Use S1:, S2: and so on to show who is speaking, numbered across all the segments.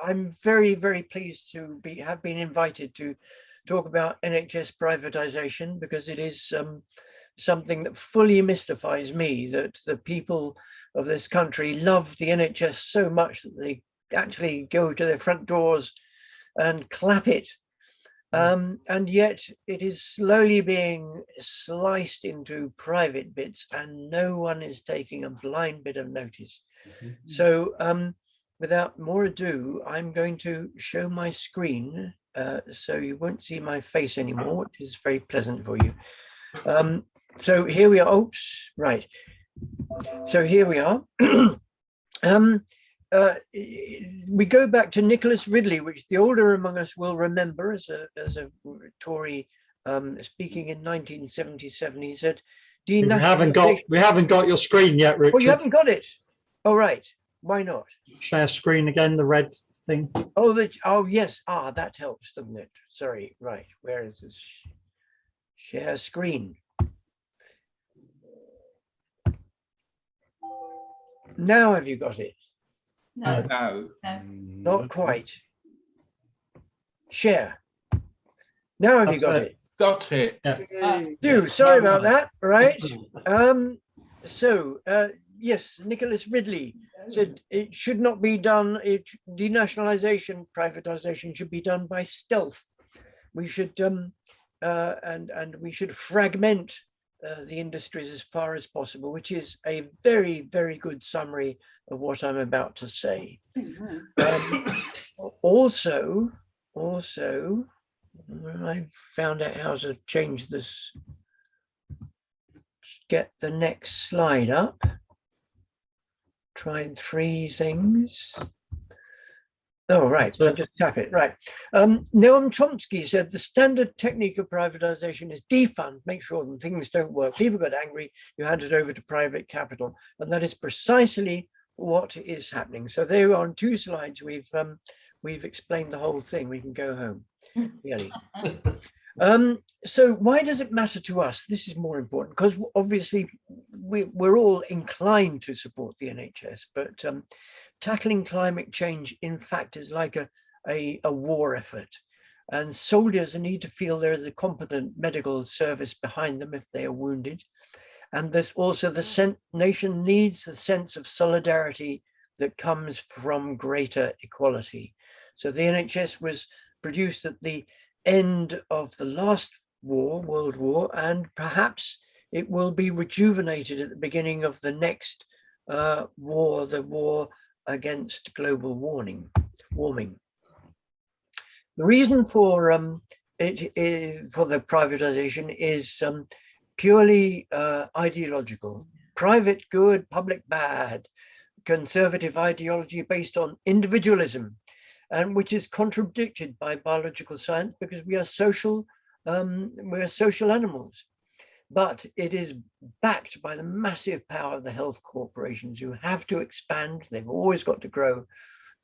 S1: I'm very, very pleased to have been invited to talk about NHS privatisation, because it is something that fully mystifies me, that the people of this country love the NHS so much that they actually go to their front doors and clap it. And yet it is slowly being sliced into private bits, and no one is taking a blind bit of notice. So without more ado, I'm going to show my screen, so you won't see my face anymore, which is very pleasant for you. So here we are. Oops, right. So here we are. We go back to Nicholas Ridley, which the older among us will remember as a Tory speaking in 1977. He said,
S2: we haven't got your screen yet, Richard.
S1: Oh, you haven't got it? Oh, right. Why not?
S2: Share screen again, the red thing.
S1: Oh, yes. That helps, doesn't it? Sorry. Right. Where is this? Share screen. Now have you got it?
S3: No.
S1: Not quite. Share. Now have you got it?
S3: Got it.
S1: Yeah. Sorry about that. Right. Yes, Nicholas Ridley said it should not be done. Denationalisation, privatisation should be done by stealth. We should and we should fragment the industries as far as possible, which is a very, very good summary of what I'm about to say. Also, I found out how to change this. Get the next slide up. Tried 3 things. Oh, right. I'll just tap it. Right. Noam Chomsky said the standard technique of privatization is defund, make sure that things don't work. People got angry, you hand it over to private capital. And that is precisely what is happening. So there on 2 slides, we've explained the whole thing. We can go home. Really. So why does it matter to us? This is more important, because obviously we're all inclined to support the NHS, but tackling climate change, in fact, is like a war effort. And soldiers need to feel there is a competent medical service behind them if they are wounded. And there's also the nation needs the sense of solidarity that comes from greater equality. So the NHS was produced at the end of the last war, World War, and perhaps it will be rejuvenated at the beginning of the next war, the war against global warming. The reason for the privatization is purely ideological. Private good, public bad, conservative ideology based on individualism, and which is contradicted by biological science, because we are social animals. But it is backed by the massive power of the health corporations, who have to expand. They've always got to grow,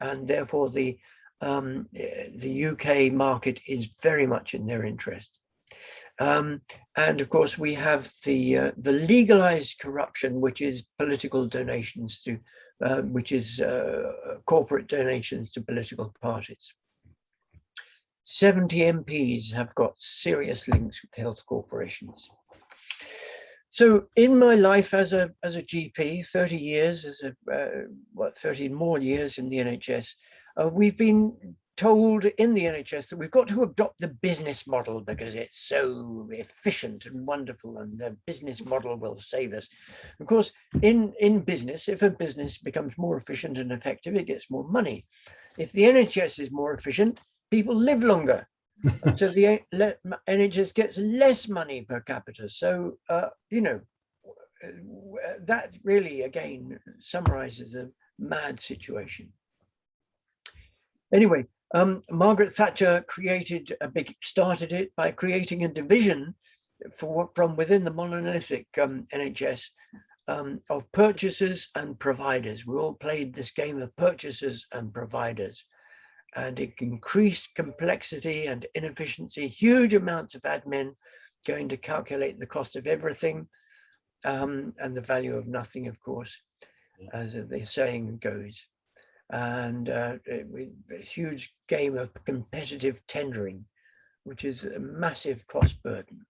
S1: and therefore the UK market is very much in their interest. And of course, we have the legalized corruption, which is political donations to, corporate donations to political parties. 70 MPs have got serious links with health corporations. So in my life as a GP, 30 years, 30 more years in the NHS, we've been told in the NHS that we've got to adopt the business model because it's so efficient and wonderful, and the business model will save us. Of course, in business, if a business becomes more efficient and effective, it gets more money. If the NHS is more efficient, people live longer. So the NHS gets less money per capita. So, that really, again, summarizes a mad situation. Anyway, Margaret Thatcher started it by creating a division from within the monolithic NHS of purchasers and providers. We all played this game of purchasers and providers. And it increased complexity and inefficiency, huge amounts of admin going to calculate the cost of everything, and the value of nothing, of course, as the saying goes. and a huge game of competitive tendering, which is a massive cost burden.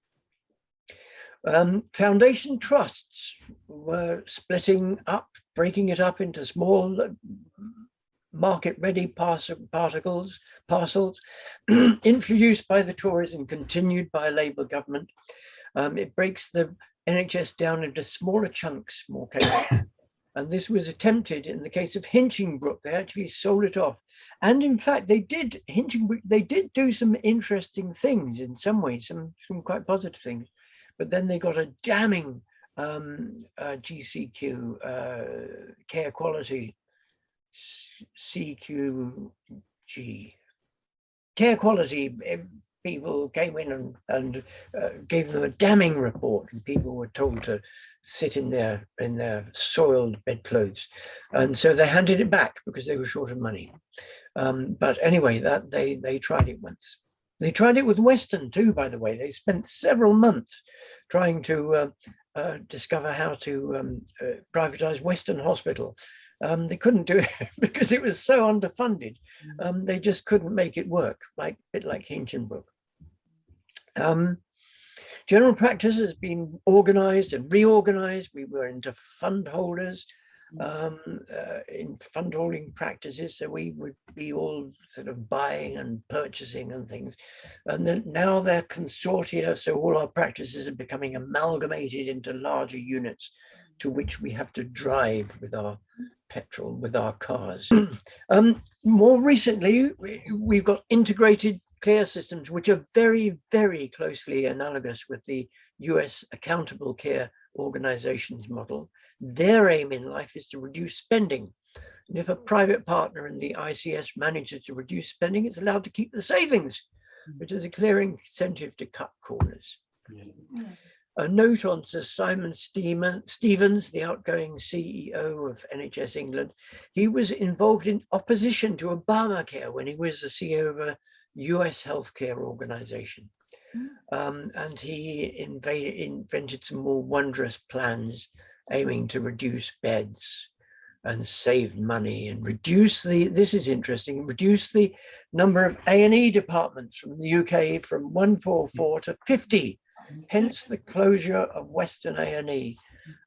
S1: Foundation trusts were splitting up, breaking it up into small market-ready parcels, introduced by the Tories and continued by a Labour government. It breaks the NHS down into smaller chunks, more carefully. And this was attempted in the case of Hinchingbrook. They actually sold it off. And in fact, they did do some interesting things in some ways, some quite positive things. But then they got a damning GCQ, care quality, CQG. Care quality people came in and gave them a damning report, and people were told to sit in their soiled bedclothes. And so they handed it back because they were short of money. But anyway, that they tried it once. They tried it with Western too, by the way. They spent several months trying to discover how to privatize Western Hospital. They couldn't do it because it was so underfunded. They just couldn't make it work, a bit like Hinchingbrook. General practice has been organized and reorganized. We were into fund holders in fund holding practices. So we would be all sort of buying and purchasing and things. And then now they're consortia. So all our practices are becoming amalgamated into larger units to which we have to drive with our petrol, with our cars. More recently, we've got integrated care systems, which are very, very closely analogous with the US Accountable Care Organization's model. Their aim in life is to reduce spending. And if a private partner in the ICS manages to reduce spending, it's allowed to keep the savings, which is a clear incentive to cut corners. A note on Sir Simon Stevens, the outgoing CEO of NHS England. He was involved in opposition to Obamacare when he was the CEO of a US healthcare organization. And he invented some more wondrous plans aiming to reduce beds and save money and reduce this is interesting, reduce the number of A&E departments from the UK from 144 to 50. Hence the closure of Western A&E.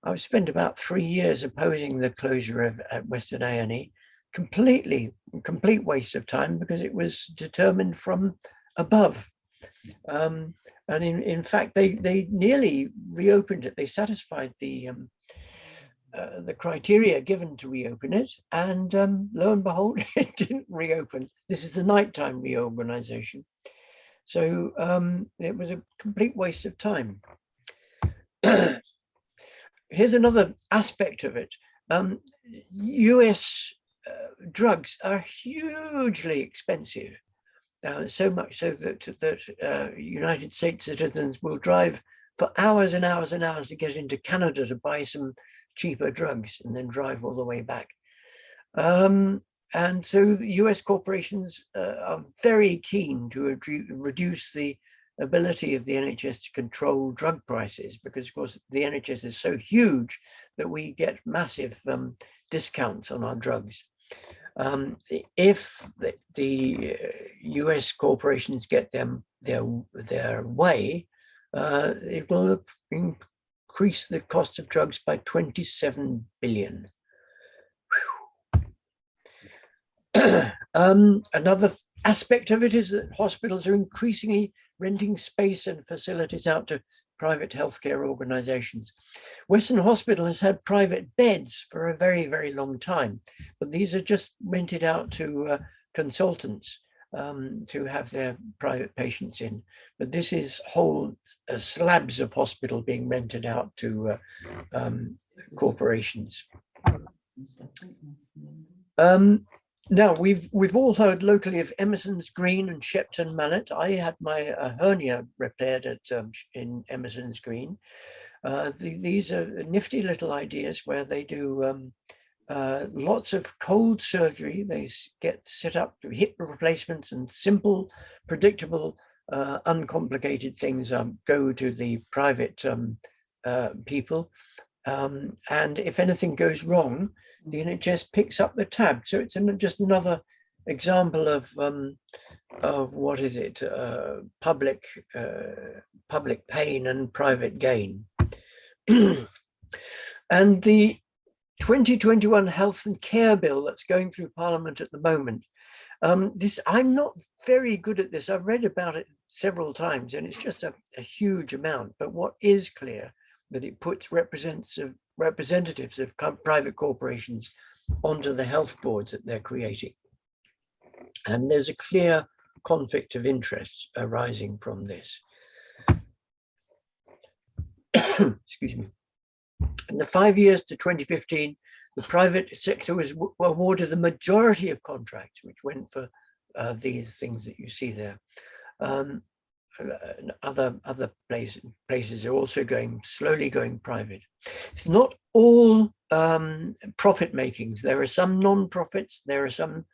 S1: I've spent about 3 years opposing the closure of Western A&E. Complete waste of time because it was determined from above. And in fact, they nearly reopened it. They satisfied the criteria given to reopen it, and lo and behold, it didn't reopen. This is the nighttime reorganization. So it was a complete waste of time. Here's another aspect of it. US drugs are hugely expensive, so much so that United States citizens will drive for hours and hours and hours to get into Canada to buy some cheaper drugs and then drive all the way back. And so the US corporations are very keen to reduce the ability of the NHS to control drug prices, because of course the NHS is so huge that we get massive discounts on our drugs. If the US corporations get their way, it will increase the cost of drugs by 27 billion. Another aspect of it is that hospitals are increasingly renting space and facilities out to private healthcare organizations. Western Hospital has had private beds for a very, very long time, but these are just rented out to consultants to have their private patients in. But this is whole slabs of hospital being rented out to corporations. Now, we've all heard locally of Emerson's Green and Shepton Mallet. I had my hernia repaired in Emerson's Green. These are nifty little ideas where they do lots of cold surgery. They get set up to hip replacements and simple, predictable, uncomplicated things go to the private people. And if anything goes wrong, the NHS picks up the tab. So it's just another example of what is it? Public pain and private gain. And the 2021 Health and Care Bill that's going through Parliament at the moment. I'm not very good at this. I've read about it several times, and it's just a huge amount. But what is clear that it puts representatives of private corporations onto the health boards that they're creating. And there's a clear conflict of interest arising from this. Excuse me. In the 5 years to 2015, the private sector was awarded the majority of contracts, which went for these things that you see there. Other places are also slowly going private. It's not all profit makings. There are some non-profits, there are some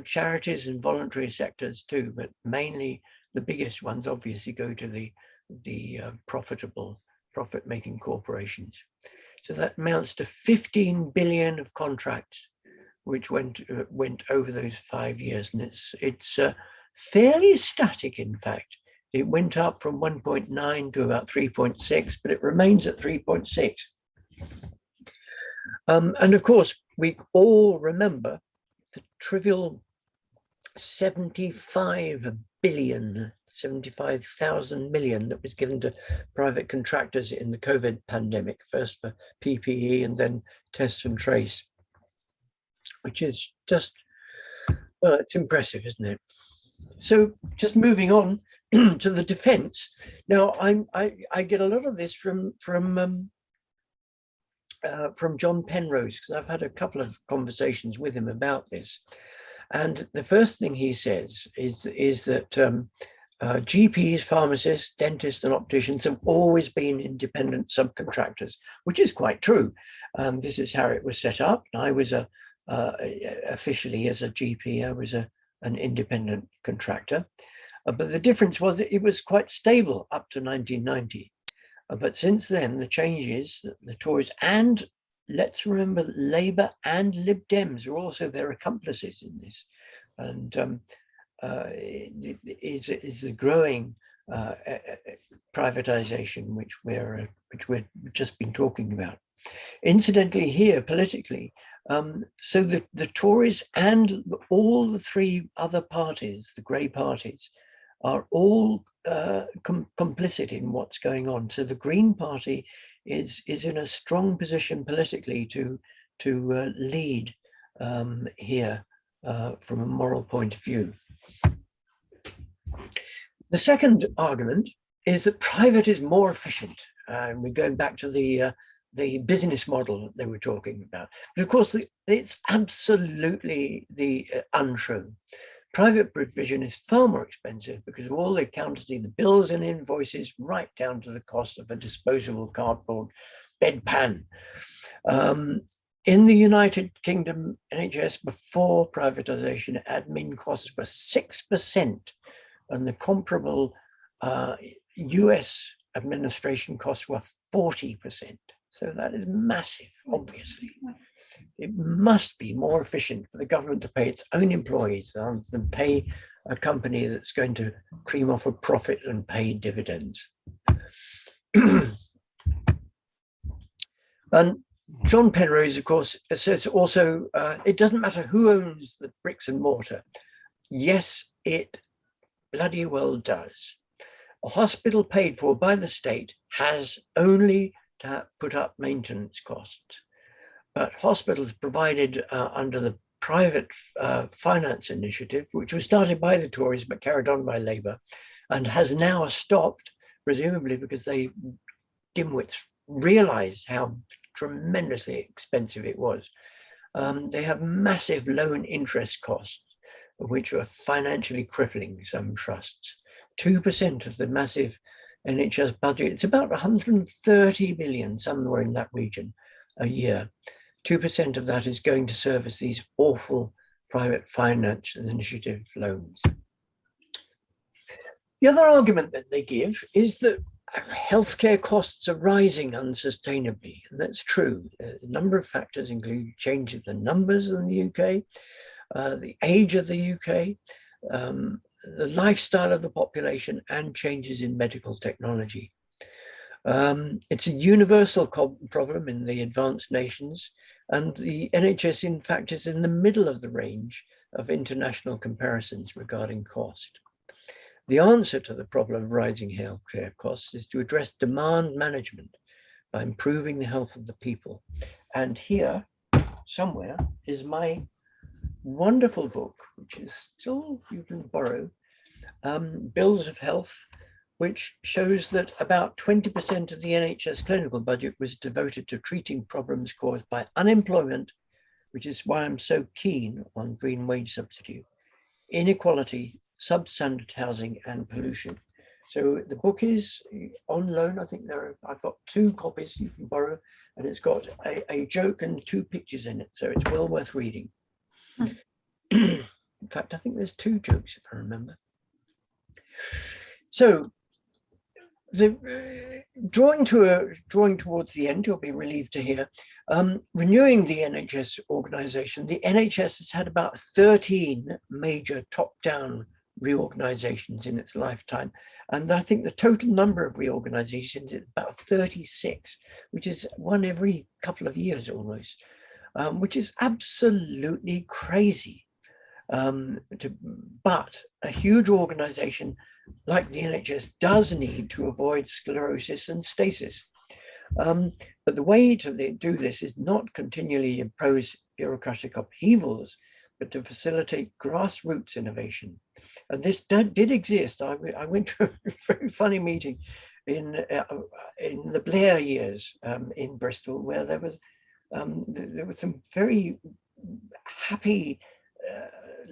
S1: charities and voluntary sectors too, but mainly the biggest ones obviously go to the profit-making corporations. So that amounts to 15 billion of contracts, which went over those 5 years, and it's fairly static. In fact, it went up from 1.9 to about 3.6, but it remains at 3.6. And of course, we all remember the trivial 75,000 million that was given to private contractors in the COVID pandemic, first for PPE and then test and trace, which is just, well, it's impressive, isn't it? So just moving on to the defense. Now, I get a lot of this from John Penrose, because I've had a couple of conversations with him about this. And the first thing he says is that GPs, pharmacists, dentists, and opticians have always been independent subcontractors, which is quite true. This is how it was set up. I was officially, as a GP, I was an independent contractor. But the difference was that it was quite stable up to 1990. But since then, the changes, the Tories, and let's remember Labour and Lib Dems are also their accomplices in this. And is the growing privatisation which we've just been talking about. Incidentally, here politically, so the Tories and all the three other parties, the grey parties, are all complicit in what's going on. So the Green Party is in a strong position politically to lead here from a moral point of view. The second argument is that private is more efficient. We're going back to the business model that they were talking about. But of course, it's absolutely untrue. Private provision is far more expensive because of all the accountancy, the bills and invoices, right down to the cost of a disposable cardboard bedpan. In the United Kingdom NHS, before privatisation, admin costs were 6%, and the comparable US administration costs were 40%. So that is massive, obviously. It must be more efficient for the government to pay its own employees than pay a company that's going to cream off a profit and pay dividends. And John Penrose, of course, says also, it doesn't matter who owns the bricks and mortar. Yes, it bloody well does. A hospital paid for by the state has only to put up maintenance costs. But hospitals provided under the private finance initiative, which was started by the Tories but carried on by Labour, and has now stopped, presumably because they dimwits realised how tremendously expensive it was. They have massive loan interest costs, which are financially crippling some trusts. 2% of the massive NHS budget, it's about 130 billion, somewhere in that region, a year. 2% of that is going to service these awful private finance initiative loans. The other argument that they give is that healthcare costs are rising unsustainably, and that's true. A number of factors include change of the numbers in the UK, the age of the UK, the lifestyle of the population, and changes in medical technology. It's a universal problem in the advanced nations, and the NHS, in fact, is in the middle of the range of international comparisons regarding cost. The answer to the problem of rising healthcare costs is to address demand management by improving the health of the people. And here, somewhere, is my wonderful book, which is still, you can borrow, Bills of Health, which shows that about 20% of the NHS clinical budget was devoted to treating problems caused by unemployment, which is why I'm so keen on green wage subsidy, inequality, substandard housing, and pollution. So the book is on loan. I think I've got 2 copies you can borrow, and it's got a joke and 2 pictures in it. So it's well worth reading. In fact, I think there's 2 jokes, if I remember. So drawing towards the end, you'll be relieved to hear, renewing the NHS organisation, the NHS has had about 13 major top-down reorganisations in its lifetime. And I think the total number of reorganisations is about 36, which is one every couple of years almost, which is absolutely crazy. But a huge organisation like the NHS does need to avoid sclerosis and stasis. But the way to do this is not continually impose bureaucratic upheavals, but to facilitate grassroots innovation. And this did exist. I went to a very funny meeting in the Blair years in Bristol, where there was some very happy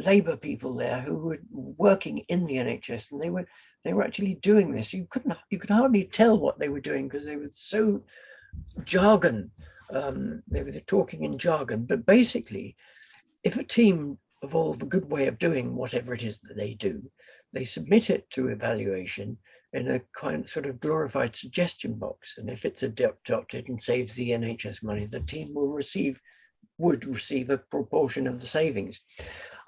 S1: Labour people there who were working in the NHS, and they were actually doing this. You could hardly tell what they were doing because they were so jargon. They were talking in jargon. But basically, if a team evolve a good way of doing whatever it is that they do, they submit it to evaluation in a kind sort of glorified suggestion box. And if it's adopted and saves the NHS money, the team would receive a proportion of the savings.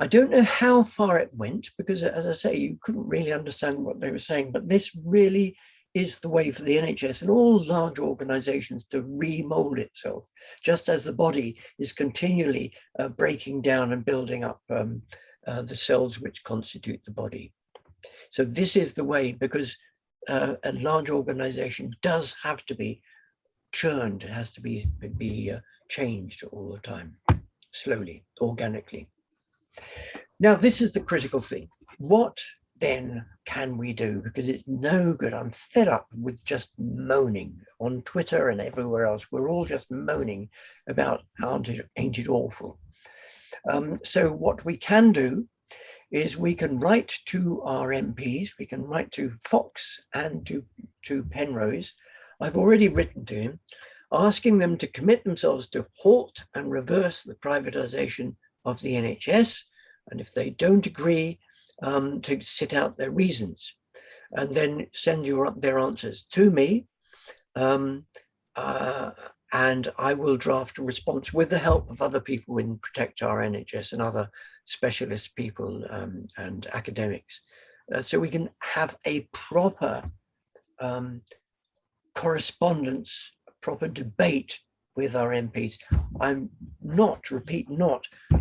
S1: I don't know how far it went because, as I say, you couldn't really understand what they were saying, but this really is the way for the NHS and all large organizations to remold itself, just as the body is continually breaking down and building up the cells which constitute the body. So this is the way, because a large organization does have to be churned, it has to be changed all the time, slowly, organically. Now, this is the critical thing. What then can we do? Because it's no good. I'm fed up with just moaning on Twitter and everywhere else. We're all just moaning about ain't it awful. So what we can do is we can write to our MPs, we can write to Fox and to Penrose. I've already written to him, asking them to commit themselves to halt and reverse the privatisation of the NHS. And if they don't agree, to sit out their reasons and then send their answers to me. And I will draft a response with the help of other people in Protect Our NHS and other specialist people and academics. So we can have a proper correspondence, proper debate with our MPs. I'm not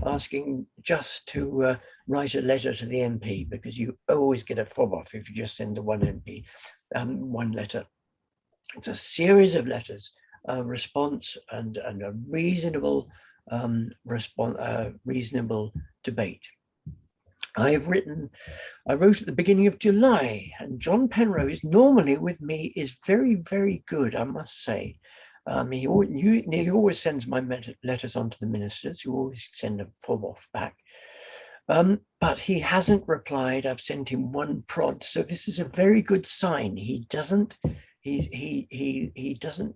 S1: asking just to write a letter to the MP, because you always get a fob off if you just send to one MP one letter. It's a series of letters, response and a reasonable reasonable debate. I wrote at the beginning of July, and John Penrose normally with me is very, very good, I must say. He nearly always sends my letters on to the ministers, who always send a fob off back. But he hasn't replied. I've sent him one prod, so this is a very good sign. He doesn't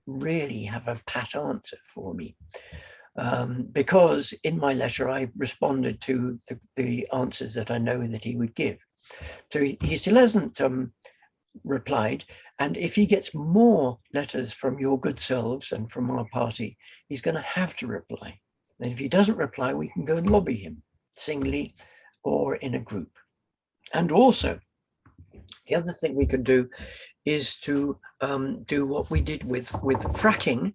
S1: really have a pat answer for me, because in my letter I responded to the answers that I know that he would give. So he still hasn't replied, And if he gets more letters from your good selves and from our party, he's going to have to reply. And if he doesn't reply, we can go and lobby him singly or in a group. And also, the other thing we can do is to do what we did with fracking.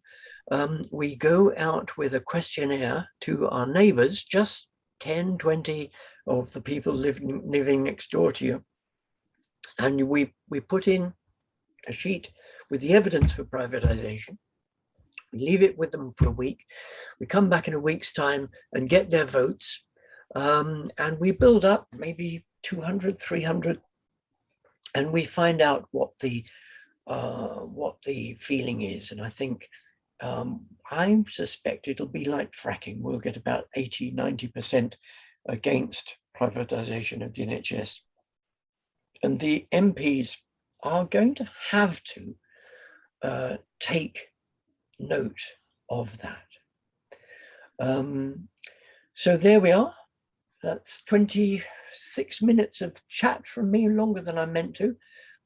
S1: We go out with a questionnaire to our neighbors, just 10, 20 of the people living next door to you. And we put in a sheet with the evidence for privatization. We leave it with them for a week. We come back in a week's time and get their votes. And we build up maybe 200, 300, and we find out what the feeling is. And I think, I suspect it'll be like fracking. We'll get about 80, 90% against privatisation of the NHS. And the MPs are going to have to take note of that. So there we are. That's 26 minutes of chat from me, longer than I meant to.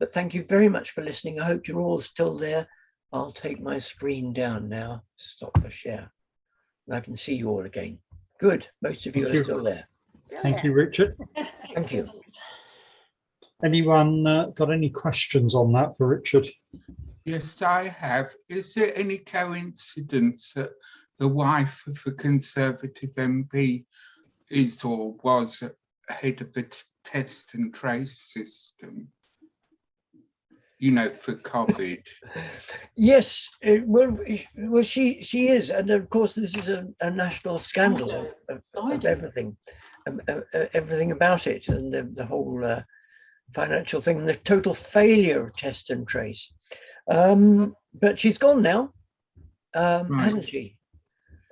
S1: But thank you very much for listening. I hope you're all still there. I'll take my screen down now, stop the share. And I can see you all again. Good, most of you are still there.
S2: Thank you, Richard.
S1: Thank you.
S2: Anyone got any questions on that for Richard?
S3: Yes, I have. Is there any coincidence that the wife of a Conservative MP is or was head of the test and trace system? You know, for COVID.
S1: Yes, well, she is, and of course this is a national scandal of everything, everything about it, and the whole financial thing, and the total failure of test and trace. But she's gone now,
S3: Right.
S1: hasn't she?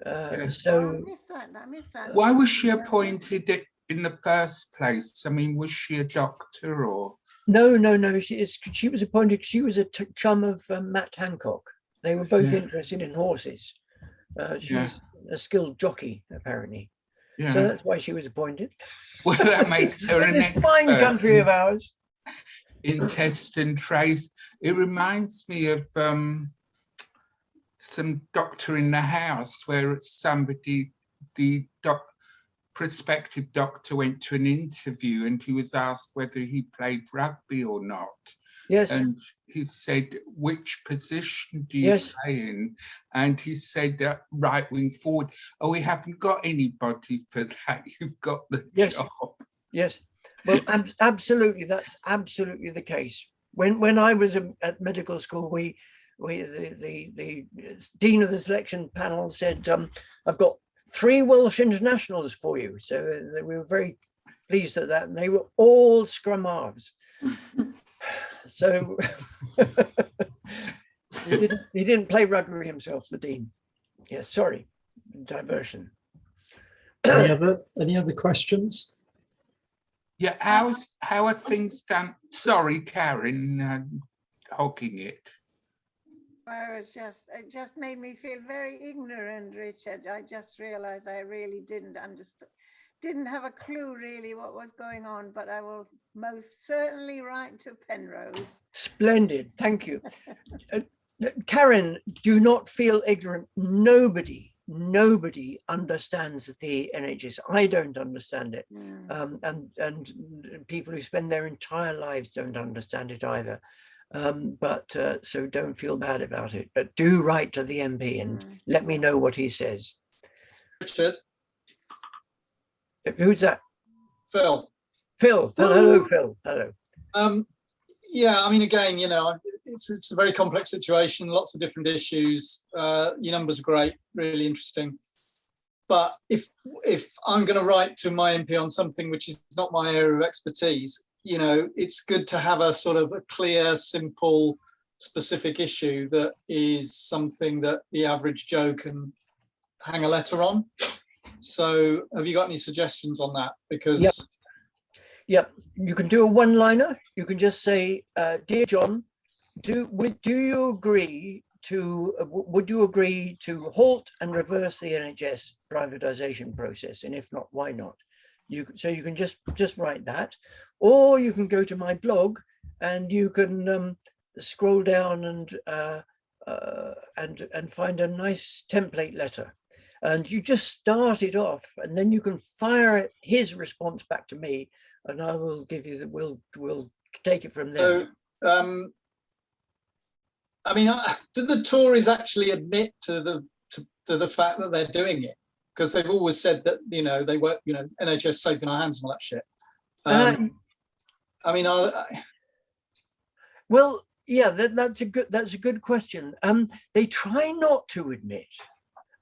S1: So
S4: I missed that.
S3: Why was she appointed in the first place? I mean, was she a doctor or?
S1: no, she was appointed. She was a chum of Matt Hancock. They were both interested in horses. She's a skilled jockey, apparently.
S3: Yeah.
S1: So that's why she was appointed.
S3: Well, that makes her an
S1: This fine
S3: expert
S1: country of ours.
S3: in test and trace. It reminds me of some Doctor in the House, where somebody, the prospective doctor, went to an interview and he was asked whether he played rugby or not.
S1: Yes.
S3: And he said, which position do you play in? And he said, right wing forward. Oh, we haven't got anybody for that. You've got the job.
S1: Yes. Well, absolutely. That's absolutely the case. When I was at medical school, the dean of the selection panel said, I've got 3 Welsh internationals for you. So we were very pleased at that. And they were all scrum halves. So he didn't play rugby himself, the dean. Yes, sorry, diversion.
S2: Any other questions?
S3: Yeah, how are things done? Sorry, Karen, hogging it.
S4: It just made me feel very ignorant, Richard. I just realized I really didn't have a clue really what was going on, but I will most certainly write to Penrose.
S1: Splendid, thank you. Karen, do not feel ignorant. Nobody understands the NHS. I don't understand it. And people who spend their entire lives don't understand it either. So don't feel bad about it, but do write to the MP and let me know what he says.
S5: Richard.
S1: Who's that?
S5: Phil.
S1: Phil. Hello, Phil. Hello.
S5: Yeah, I mean, again, you know, it's a very complex situation, lots of different issues. Your numbers are great, really interesting. But if I'm going to write to my MP on something which is not my area of expertise, you know, it's good to have a sort of a clear, simple, specific issue that is something that the average Joe can hang a letter on. So have you got any suggestions on that? Because
S1: Yep, you can do a one-liner. You can just say, dear John, would you agree to halt and reverse the NHS privatisation process? And if not, why not? So you can just write that, or you can go to my blog and you can scroll down and find a nice template letter, and you just start it off, and then you can fire his response back to me, and I will give you the. We'll take it from there.
S5: So, I mean, do the Tories actually admit to the fact that they're doing it? Because they've always said that, you know, they work, you know, NHS safe in our hands and all that shit. I mean,
S1: well, yeah, that's a good question. They try not to admit,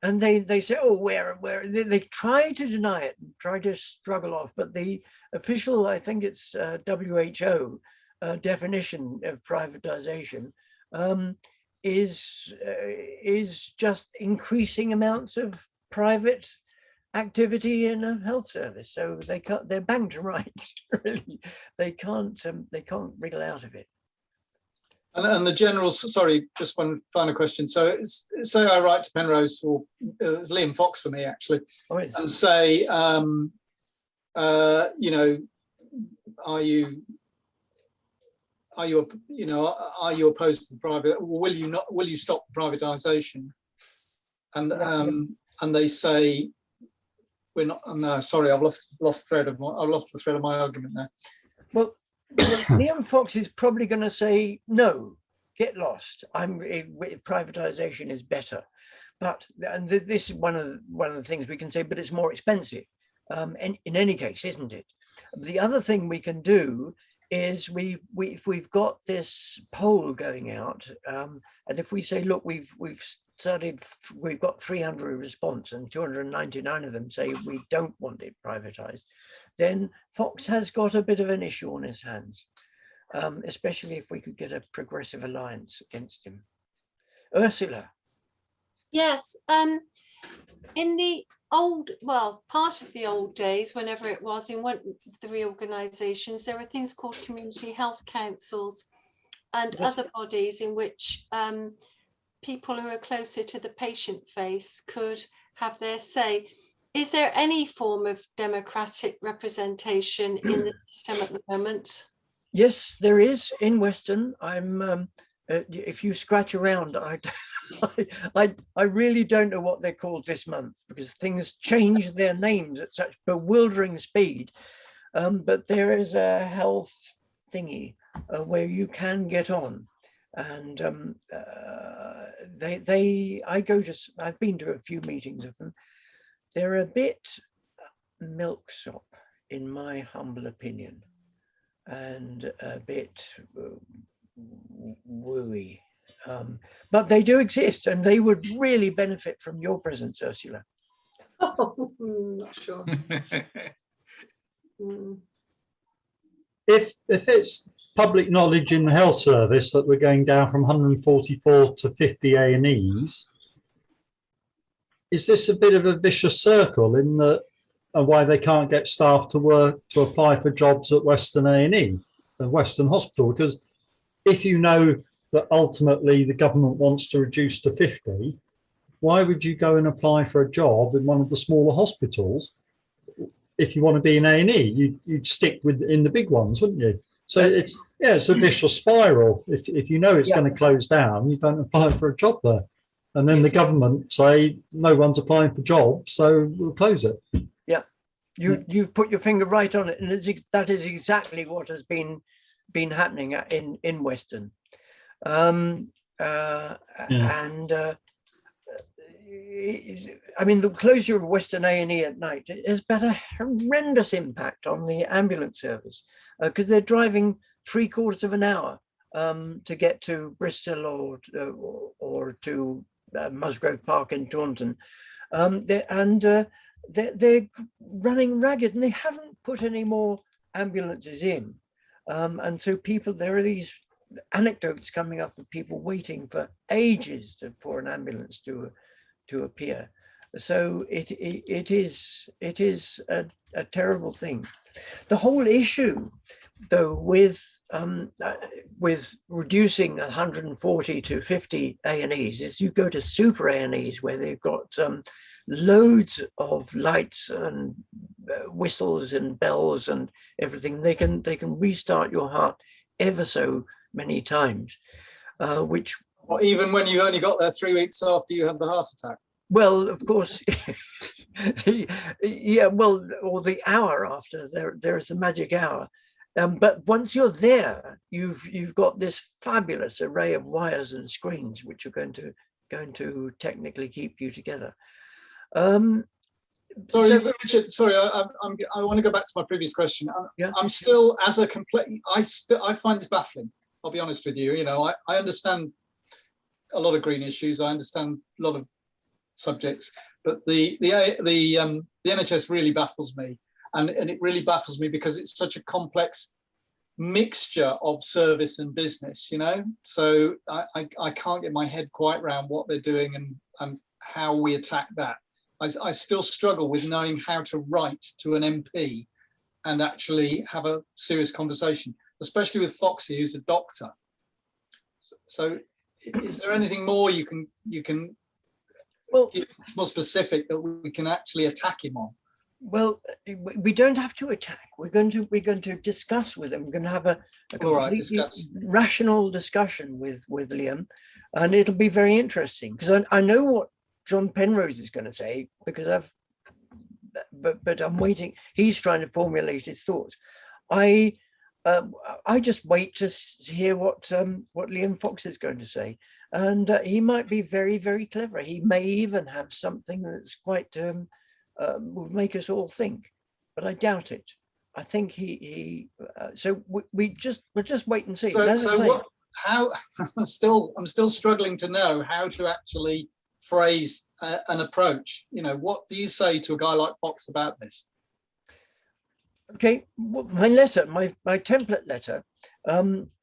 S1: and they say, oh, where they try to deny it, try to struggle off, but the official, I think it's WHO definition of privatization is just increasing amounts of private activity in a health service. So they're banged to rights. Really, they can't wriggle out of it.
S5: and the generals, sorry, just one final question. So say I write to Penrose, or it was Liam Fox for me actually, and say, you know, are you opposed to the private? Will you stop privatisation? And they say, we're not. No, sorry, I've lost the thread of my argument there.
S1: Well, Liam Fox is probably going to say no. Get lost. Privatisation is better, and this is one of the things we can say. But it's more expensive. In any case, isn't it? The other thing we can do is if we've got this poll going out, and if we say, look, we've got 300 response and 299 of them say we don't want it privatized, then Fox has got a bit of an issue on his hands, especially if we could get a progressive alliance against him. Ursula.
S6: Yes, in the part of the old days, whenever it was in one of the reorganisations, there were things called community health councils and other bodies in which people who are closer to the patient face could have their say. Is there any form of democratic representation in the system at the moment?
S1: Yes, there is in Western. If you scratch around, I really don't know what they're called this month, because things change their names at such bewildering speed. But there is a health thingy where you can get on, and I've been to a few meetings of them. They're a bit milksop, in my humble opinion, and a bit wooey, but they do exist, and they would really benefit from your presence, Ursula.
S6: Oh, not sure.
S2: If it's public knowledge in the health service that we're going down from 144 to 50 A&Es, is this a bit of a vicious circle in that why they can't get staff to work to apply for jobs at Western A&E, at Western Hospital? Because if you know that ultimately the government wants to reduce to 50, why would you go and apply for a job in one of the smaller hospitals? If you want to be in A&E, you'd stick in the big ones, wouldn't you? So it's a vicious spiral. If you know it's going to close down, you don't apply for a job there. And then the government say, no one's applying for jobs, so we'll close it.
S1: Yeah, you've put your finger right on it. And that is exactly what has been happening in Western. And I mean, the closure of Western A&E at night has had a horrendous impact on the ambulance service, because they're driving 3/4 of an hour to get to Bristol or to Musgrove Park in Taunton, they're running ragged, and they haven't put any more ambulances in, and so there are these anecdotes coming up of people waiting for ages for an ambulance to appear. So it is a terrible thing. The whole issue, though, with reducing 140 to 50 A&Es is you go to super A&Es where they've got loads of lights and whistles and bells and everything. They can restart your heart ever so many times. which,
S5: Or even when you only got there 3 weeks after you had the heart attack.
S1: well, of course, yeah, well, or the hour after, there is a magic hour. But once you're there, you've got this fabulous array of wires and screens which are going to technically keep you together.
S5: Sorry,
S1: So-
S5: Richard. Sorry, I want to go back to my previous question.
S1: Yeah.
S5: I'm still, as a complete, I find this baffling. I'll be honest with you. You know, I understand a lot of green issues. I understand a lot of subjects, but the NHS really baffles me, and it really baffles me because it's such a complex mixture of service and business. You know, so I can't get my head quite around what they're doing and how we attack that. I still struggle with knowing how to write to an MP and actually have a serious conversation, especially with Foxy, who's a doctor. So is there anything more you can
S1: Well,
S5: give more specific that we can actually attack him on?
S1: well, we don't have to attack. We're going to discuss with him. We're going to have a
S5: All right,
S1: completely
S5: discuss.
S1: rational discussion with Liam, and it'll be very interesting because I know what John Penrose is going to say, because but I'm waiting. He's trying to formulate his thoughts. I just wait to hear what Liam Fox is going to say, and he might be very, very clever. He may even have something that's quite will make us all think, but I doubt it. I think he so we'll just wait and see.
S5: So what? How? I'm still struggling to know how to actually phrase an approach. You know, what do you say to a guy like Fox about this?
S1: Okay, well, my letter, my template letter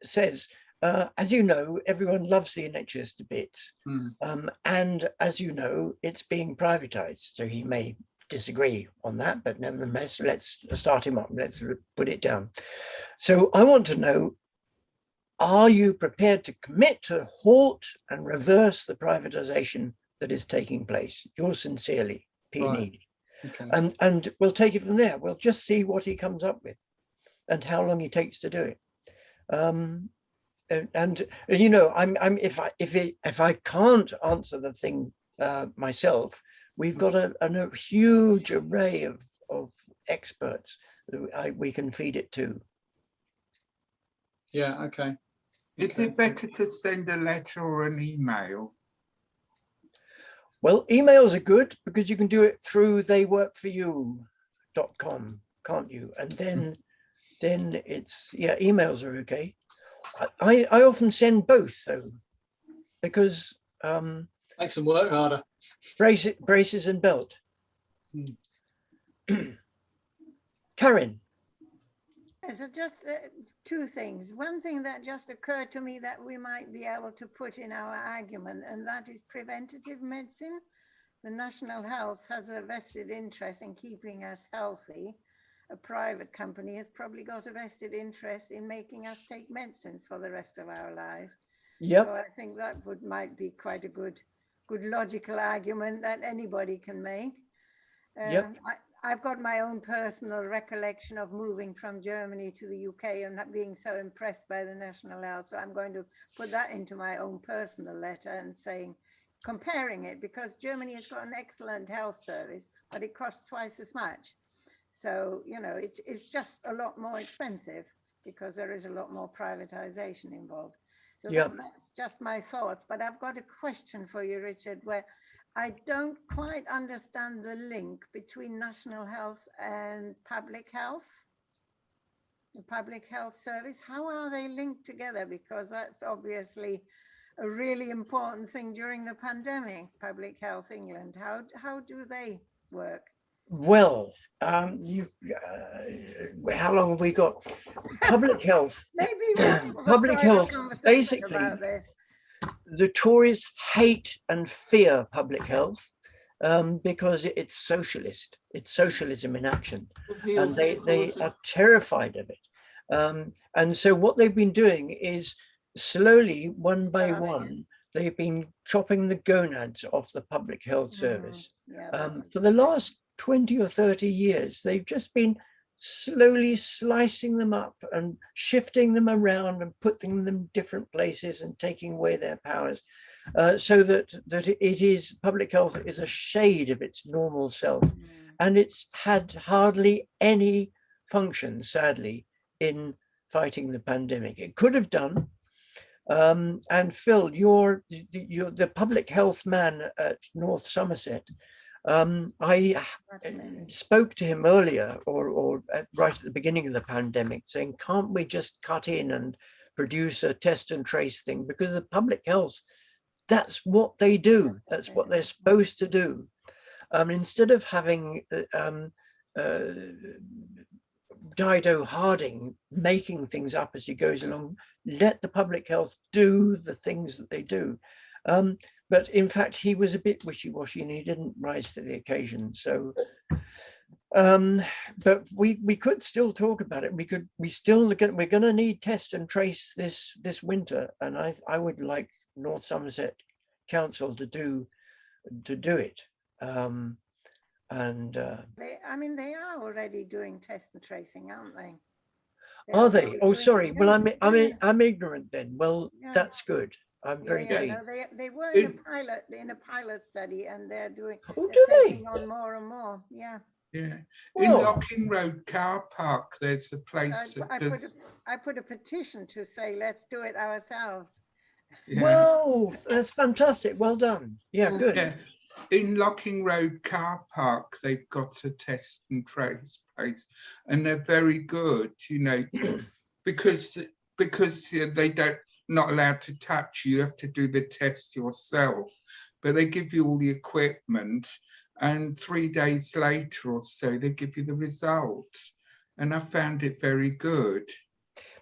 S1: says, as you know, everyone loves the NHS to bits, and as you know, it's being privatised. So he may disagree on that, but nevertheless, let's start him up. Let's put it down. So I want to know, are you prepared to commit to halt and reverse the privatisation that is taking place? Yours sincerely, P.
S5: Right.
S1: Needy.
S5: Okay.
S1: And we'll take it from there. We'll just see what he comes up with and how long he takes to do it. And you know, if I can't answer the thing myself, we've got a huge array of experts that we can feed it to.
S5: Yeah. Okay.
S3: Is it better to send a letter or an email?
S1: Well, emails are good because you can do it through theyworkforyou.com, can't you? And then it's, yeah, emails are okay. I often send both though, because
S5: Makes them work harder.
S1: braces and belt. Karen.
S4: So just two things. One thing that just occurred to me that we might be able to put in our argument, and that is preventative medicine. The National Health has a vested interest in keeping us healthy. A private company has probably got a vested interest in making us take medicines for the rest of our lives.
S1: Yep.
S4: So I think that might be quite a good logical argument that anybody can make.
S1: Yep.
S4: I've got my own personal recollection of moving from Germany to the UK and not being so impressed by the National Health. So I'm going to put that into my own personal letter and saying, comparing it, because Germany has got an excellent health service, but it costs twice as much. So, you know, it's just a lot more expensive because there is a lot more privatization involved. So that's just my thoughts. But I've got a question for you, Richard, where I don't quite understand the link between national health and public health, the public health service. How are they linked together? Because that's obviously a really important thing during the pandemic, Public Health England. How do they work?
S1: Well, how long have we got? Public health.
S4: Maybe
S1: Public health, basically,
S4: about this.
S1: The Tories hate and fear public health because it's socialist. It's socialism in action, and they are terrified of it. And so what they've been doing is slowly, one by one, they've been chopping the gonads off the public health service. For the last 20 or 30 years, they've just been slowly slicing them up and shifting them around and putting them in different places and taking away their powers, so that it is, public health is a shade of its normal self. And it's had hardly any function, sadly, in fighting the pandemic. It could have done. And Phil, you're the public health man at North Somerset. I spoke to him earlier, or right at the beginning of the pandemic, saying, can't we just cut in and produce a test and trace thing? Because the public health, that's what they do. That's what they're supposed to do. Instead of having Dido Harding making things up as he goes along, let the public health do the things that they do. But in fact, he was a bit wishy-washy and he didn't rise to the occasion. So, but we could still talk about it. We're going to need test and trace this winter, and I would like North Somerset Council to do it.
S4: I mean, they are already doing test and tracing, aren't they?
S1: Are they? Oh, sorry. Well, I'm ignorant then. Well,
S4: Yeah.
S1: that's good. I'm very pleased.
S4: No, they were in a pilot study, and they're doing.
S1: Oh,
S4: they're
S1: do they?
S4: taking on more and more. Yeah.
S3: Yeah.
S1: Well,
S3: In Locking Road car park, there's a place that does.
S4: I put a petition to say, let's do it ourselves.
S3: Yeah.
S1: Well, that's fantastic. Well done. Yeah, good.
S3: Yeah. In Locking Road car park, they've got a test and trace place, and they're very good, you know, because they don't, not allowed to touch you. You have to do the test yourself, but they give you all the equipment, and 3 days later or so they give you the results, and I found it very good.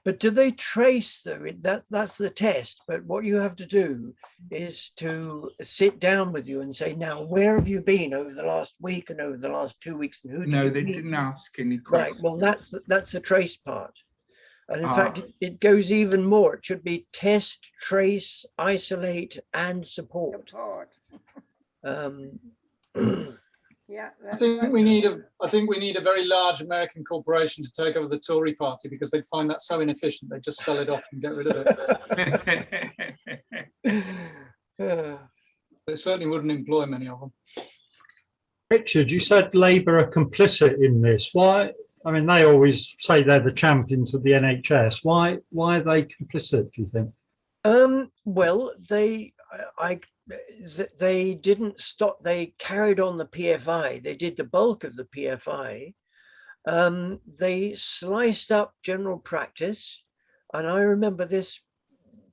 S1: But do they trace though? That's the test. But what you have to do is to sit down with you and say, now, where have you been over the last week and over the last 2 weeks? And who?
S3: No, they didn't ask any questions.
S1: Right. Well, that's the trace part. And in fact, it goes even more. It should be test, trace, isolate, and support.
S4: Yeah,
S5: I think we need a very large American corporation to take over the Tory party, because they'd find that so inefficient. They'd just sell it off and get rid of it. They certainly wouldn't employ many of them.
S2: Richard, you said Labour are complicit in this. Why? I mean, they always say they're the champions of the NHS. Why are they complicit, do you think?
S1: Well, they didn't stop. They carried on the PFI. They did the bulk of the PFI. They sliced up general practice. And I remember this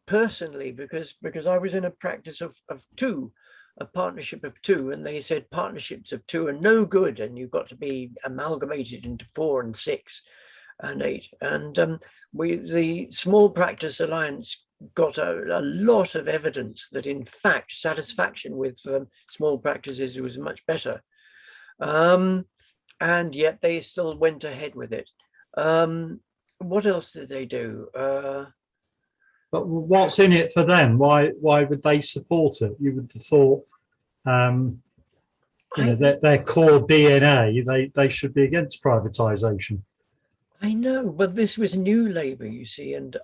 S1: personally because I was in a practice of two, a partnership of two, and they said partnerships of two are no good, and you've got to be amalgamated into 4 and 6 and 8. And the Small Practice Alliance got a lot of evidence that in fact satisfaction with small practices was much better, and yet they still went ahead with it. What else did they do?
S2: But what's in it for them? Why would they support it? You would have thought, their core DNA, they should be against privatisation.
S1: I know, but this was New Labour, you see, and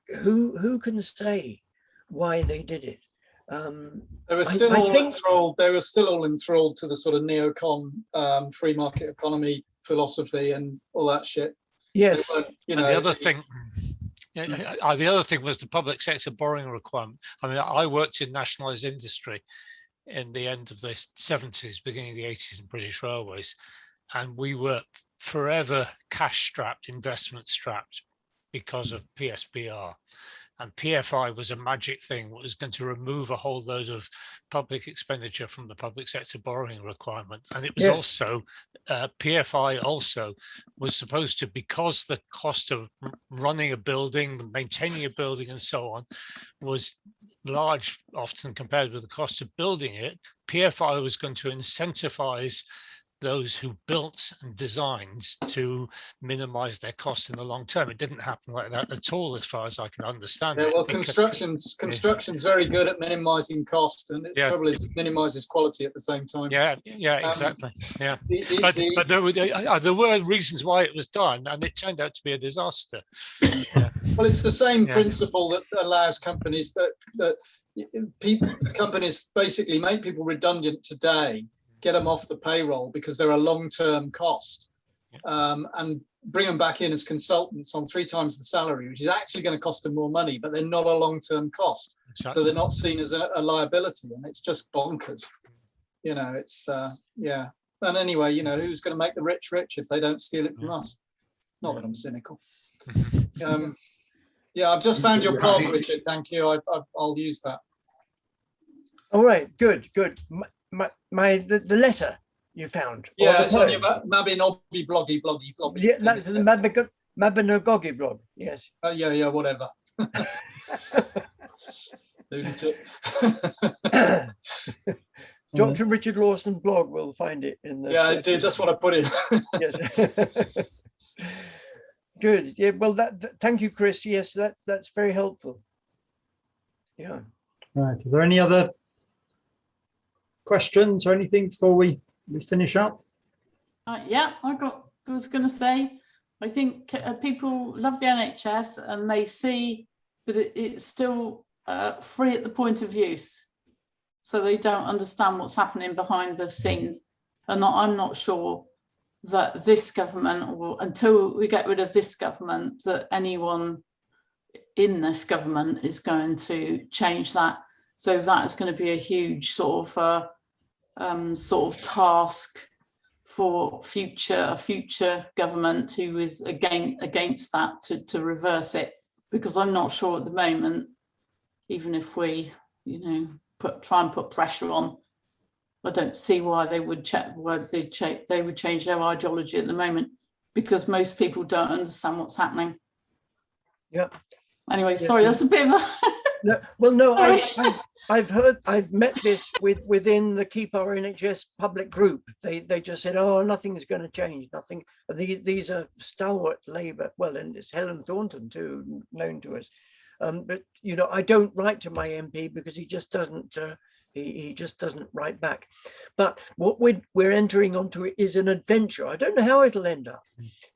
S1: who can say why they did it?
S5: They were still enthralled. They were still all enthralled to the sort of neocon free market economy philosophy and all that shit.
S1: Yes,
S7: the other thing. The other thing was the public sector borrowing requirement. I mean, I worked in nationalised industry in the end of the 70s, beginning of the 80s in British Railways, and we were forever cash strapped, investment strapped because of PSBR. And PFI was a magic thing that was going to remove a whole load of public expenditure from the public sector borrowing requirement. And it was also, PFI also was supposed to, because the cost of running a building, maintaining a building and so on was large, often compared with the cost of building it, PFI was going to incentivize those who built and designed to minimize their costs in the long term. It didn't happen like that at all, as far as I can understand
S5: Yeah,
S7: it.
S5: well,
S7: Because-
S5: construction's very good at minimizing cost, and the
S7: Yeah.
S5: trouble is it minimizes quality at the same time.
S7: yeah, exactly. Yeah. But
S5: The-
S7: there were reasons why it was done, and it turned out to be a disaster.
S5: Well, it's the same
S7: Yeah.
S5: principle that allows companies companies basically make people redundant today, get them off the payroll because they're a long-term cost, and bring them back in as consultants on 3 times the salary, which is actually going to cost them more money, but they're not a long-term cost.
S7: Exactly.
S5: So they're not seen as a liability, and it's just bonkers. You know, it's yeah. And anyway, you know, who's going to make the rich rich if they don't steal it from us? Not that I'm cynical. Yeah, I've just found your blog, Richard. Thank you. I'll use that.
S1: All right, good. The letter you found. or
S5: Yeah,
S1: the
S5: it's on
S1: poem.
S5: your Mabinogi bloggy.
S1: Yeah, that's the Mabinogi blog. Yes.
S5: Yeah, whatever. Lunatic.
S1: Dr. Richard Lawson blog will find it in the.
S5: Yeah, I did. That's what I put in.
S1: Yes. Good. Yeah. Well, thank you, Chris. Yes, that's very helpful. Yeah.
S2: Right. Are there any other questions or anything before we finish up?
S8: Yeah, I was going to say, I think people love the NHS and they see that it's still free at the point of use. So they don't understand what's happening behind the scenes. And I'm not sure that this government, or until we get rid of this government, that anyone in this government is going to change that. So that is going to be a huge sort of task for a future government who is against that to reverse it, because I'm not sure at the moment, even if we, you know, try and put pressure on, I don't see why they would they would change their ideology at the moment, because most people don't understand what's happening.
S1: Yeah.
S8: Anyway, sorry, that's a bit of a
S1: No, well, no,
S8: Sorry.
S1: I've met this within the Keep Our NHS public group. They just said, oh, nothing's going to change, nothing. These are stalwart Labour. Well, and it's Helen Thornton too, known to us. But you know, I don't write to my MP because he just doesn't. He just doesn't write back. But what we're entering onto is an adventure. I don't know how it'll end up,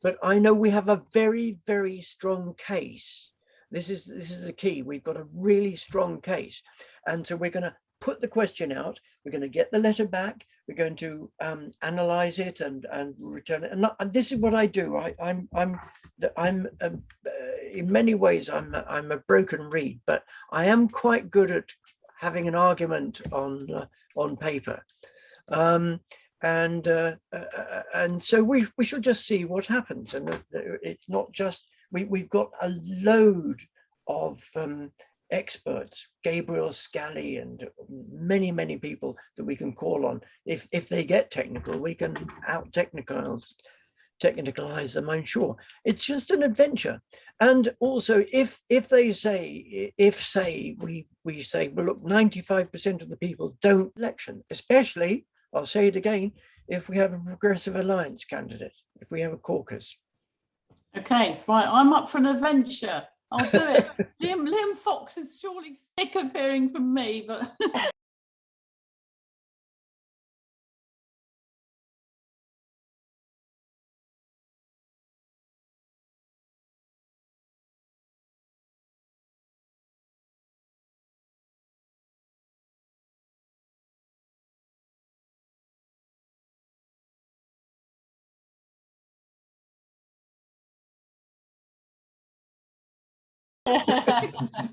S1: but I know we have a very, very strong case. This is the key. We've got a really strong case, and so we're going to put the question out. We're going to get the letter back. We're going to analyze it and return it. And this is what I do. I'm in many ways I'm a broken reed, but I am quite good at having an argument on paper, and so we shall just see what happens. And it's not just we've got a load of experts, Gabriel Scally and many people that we can call on. If they get technical, we can out technicalize them, I'm sure. It's just an adventure. And also if they say, we say, well, look, 95% of the people don't election, especially, I'll say it again, if we have a Progressive Alliance candidate, if we have a caucus.
S8: Okay, right, I'm up for an adventure. I'll do it. Liam Fox is surely sick of hearing from me, but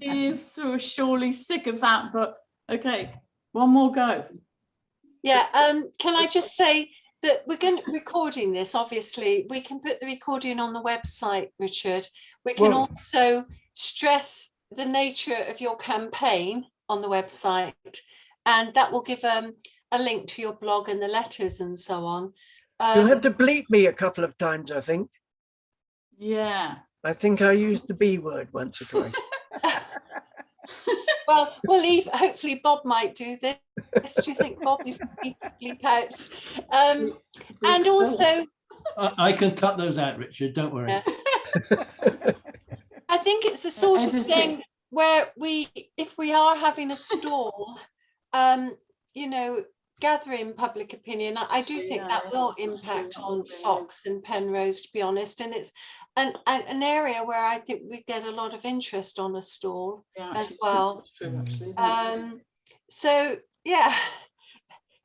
S8: he is so surely sick of that. But okay, one more go.
S6: Yeah, can I just say that we're recording this, obviously. We can put the recording on the website, Richard. We can
S1: Well-
S6: also stress the nature of your campaign on the website, and that will give a link to your blog and the letters and so on.
S1: You'll have to bleep me a couple of times, I think.
S8: Yeah.
S1: I think I used the B word once or twice.
S6: Well, we'll leave. Hopefully, Bob might do this. Do you think, Bob, you can bleep out? And also,
S9: I can cut those out, Richard. Don't worry.
S6: yeah. I think it's the sort of thing where if we are having a stall, you know, gathering public opinion, I do think that will impact on Fox and Penrose, to be honest. And it's an area where I think we get a lot of interest on a stall as well. So yeah,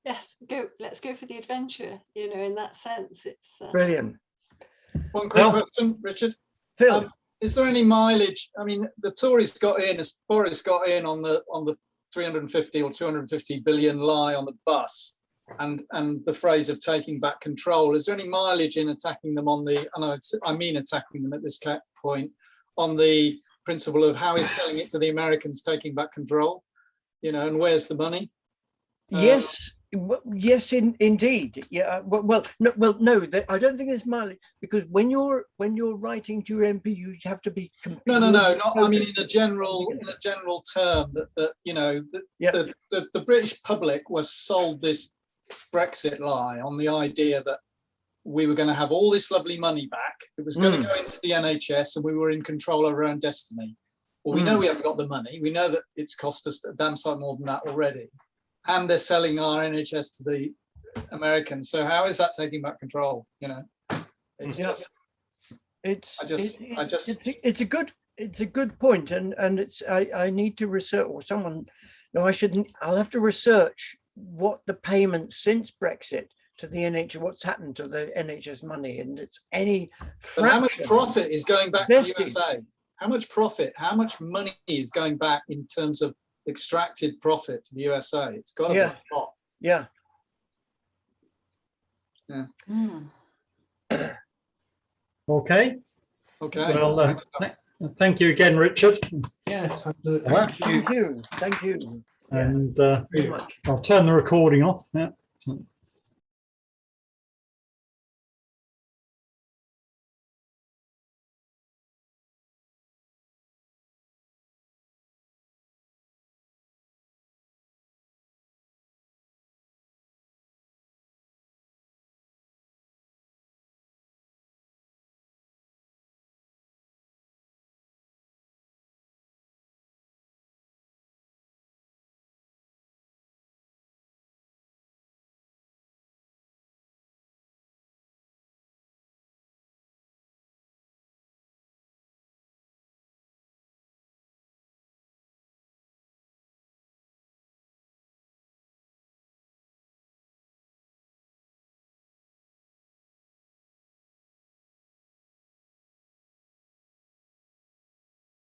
S6: yes, let's go for the adventure, you know, in that sense. It's
S1: Brilliant.
S5: One quick question, Richard.
S1: Phil.
S5: Is there any mileage? I mean, the Tories got in, as Boris got in on the 350 or 250 billion lie on the bus, and the phrase of taking back control. Is there any mileage in attacking them on the? I mean attacking them at this point on the principle of how is selling it to the Americans taking back control? You know, and where's the money?
S1: Yes. Yes, indeed. Yeah. No. I don't think it's mileage, because when you're writing to your MP, you have to be.
S5: No. Not. I mean, in a general term, that you know, the British public was sold this Brexit lie on the idea that we were going to have all this lovely money back. It was going to go into the NHS, and we were in control of our own destiny. Well, we know we haven't got the money. We know that it's cost us a damn sight more than that already. And they're selling our NHS to the Americans. So how is that taking back control? You know, it's
S1: it's a good point, and it's I need to research, or someone. No, I shouldn't. I'll have to research what the payments since Brexit to the NHS, what's happened to the NHS money, and it's any.
S5: But how much profit is going back to the USA? How much profit? How much money is going back in terms of extracted profit to the USA? It's got to be a lot.
S1: Yeah.
S2: Okay. Well, thank you again, Richard.
S9: Yeah.
S1: Thank you.
S2: And
S1: Very much.
S2: I'll turn the recording off. Yeah.